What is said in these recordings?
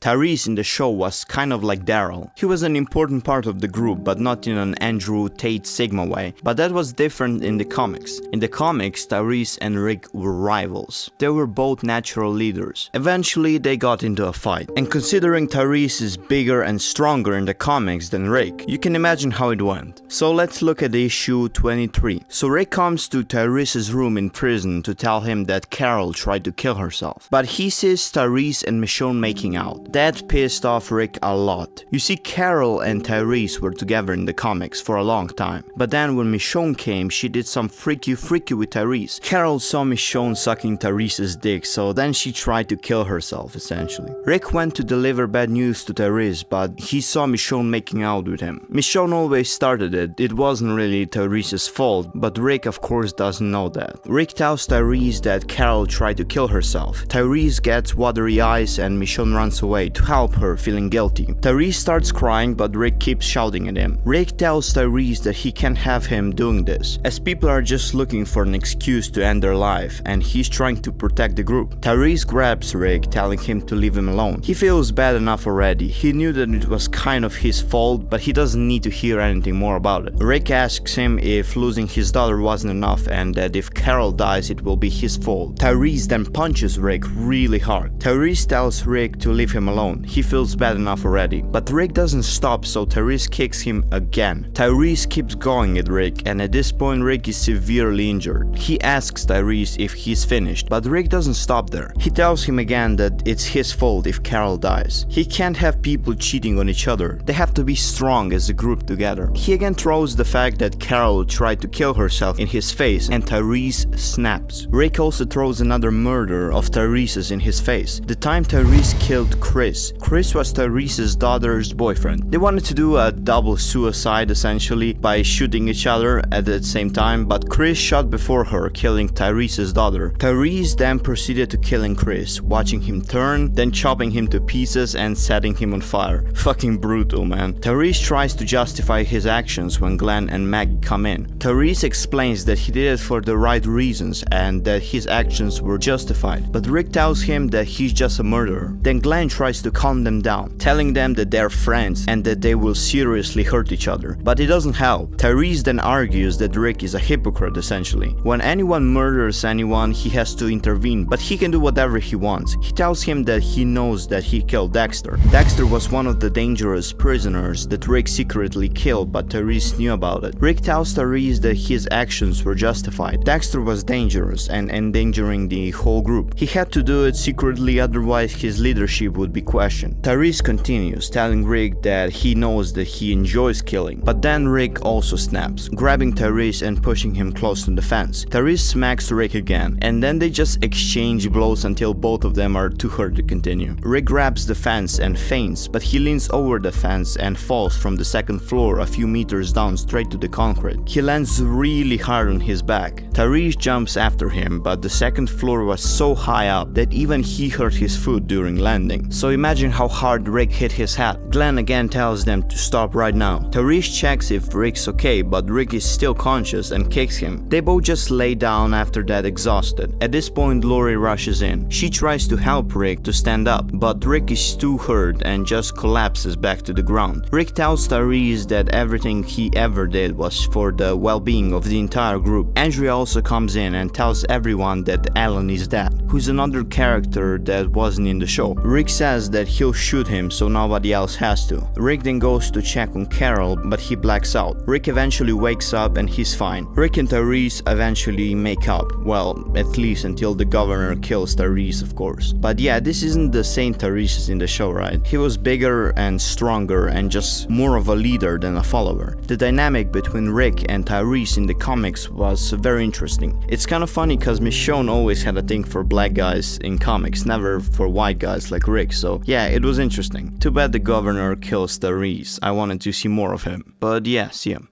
Tyreese in the show was kind of like Daryl. He was an important part of the group, but not in an Andrew Tate Sigma way. But that was different in the comics. In the comics, Tyreese and Rick were rivals. They were both natural leaders. Eventually, they got into a fight. And considering Tyreese is bigger and stronger in the comics than Rick, you can imagine how it went. So let's look at issue 23. So Rick comes to Tyreese's room in prison to tell him that Carol tried to kill herself. But he sees Tyreese and Michonne making out. That pissed off Rick a lot. You see, Carol and Tyreese were together in the comics for a long time. But then when Michonne came, she did some freaky with Tyreese. Carol saw Michonne sucking Tyreese's dick, so then she tried to kill herself, essentially. Rick went to deliver bad news to Tyreese, but he saw Michonne making out with him. Michonne always started it. It wasn't really Tyreese's fault, but Rick of course doesn't know that. Rick tells Tyreese that Carol tried to kill herself. Tyreese gets watery eyes and Michonne runs away to help her, feeling guilty. Tyreese starts crying, but Rick keeps shouting at him. Rick tells Tyreese that he can't have him doing this, as people are just looking for an excuse to end their life, and he's trying to protect the group. Tyreese grabs Rick, telling him to leave him alone. He feels bad enough already. He knew that it was kind of his fault, but he doesn't need to hear anything more about it. Rick asks him if losing his daughter wasn't enough, and that if Carol dies, it will be his fault. Tyreese then punches Rick really hard. Tyreese tells Rick to leave him alone. He feels bad enough already. But Rick doesn't stop, so Tyreese kicks him again. Tyreese keeps going at Rick, and at this point Rick is severely injured. He asks Tyreese if he's finished, but Rick doesn't stop there. He tells him again that it's his fault if Carol dies. He can't have people cheating on each other. They have to be strong as a group together. He again throws the fact that Carol tried to kill herself in his face, and Tyreese snaps. Rick also throws another murder of Tyreese's in his face. The time Tyreese killed Chris. Chris was Tyreese's daughter's boyfriend. They wanted to do a double suicide essentially by shooting each other at the same time, but Chris shot before her, killing Tyreese's daughter. Tyreese then proceeded to killing Chris, watching him turn, then chopping him to pieces and setting him on fire. Fucking brutal, man. Tyreese tries to justify his actions when Glenn and Maggie come in. Tyreese explains that he did it for the right reasons and that his actions were justified, but Rick tells him that he's just a murderer. Then Glenn tries to calm them down, telling them that they're friends and that they will seriously hurt each other. But it doesn't help. Tyreese then argues that Rick is a hypocrite essentially. When anyone murders anyone, he has to intervene, but he can do whatever he wants. He tells him that he knows that he killed Dexter. Dexter was one of the dangerous prisoners that Rick secretly killed, but Tyreese knew about it. Rick tells Tyreese that his actions were justified. Dexter was dangerous and endangering the whole group. He had to do it secretly, otherwise his leadership would be questioned. Tyreese continues, telling Rick that he knows that he enjoys killing, but then Rick also snaps, grabbing Tyreese and pushing him close to the fence. Tyreese smacks Rick again, and then they just exchange blows until both of them are too hurt to continue. Rick grabs the fence and faints, but he leans over the fence and falls from the second floor a few meters down straight to the concrete. He lands really hard on his back. Tyreese jumps after him, but the second floor was so high up that even he hurt his foot during landing. So imagine how hard Rick hit his head. Glenn again tells them to stop right now. Tyreese checks if Rick's okay, but Rick is still conscious and kicks him. They both just lay down after that, exhausted. At this point, Lori rushes in. She tries to help Rick to stand up, but Rick is too hurt and just collapses back to the ground. Rick tells Tyreese that everything he ever did was for the well-being of the entire group. Andrea also comes in and tells everyone that Alan is dead, who's another character that wasn't in the show. Rick says that he'll shoot him so nobody else has to. Rick then goes to check on Carol, but he blacks out. Rick eventually wakes up and he's fine. Rick and Tyreese eventually make up, well, at least until the governor kills Tyreese, of course. But yeah, this isn't the same Tyreese in the show, right? He was bigger and stronger and just more of a leader than a follower. The dynamic between Rick and Tyreese in the comics was very interesting. It's kind of funny because Michonne always had a thing for black guys in comics, never for white guys like Rick, so yeah, it was interesting. Too bad the governor kills Tyreese. I wanted to see more of him. But yeah, see him.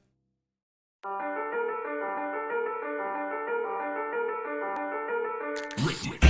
Rick.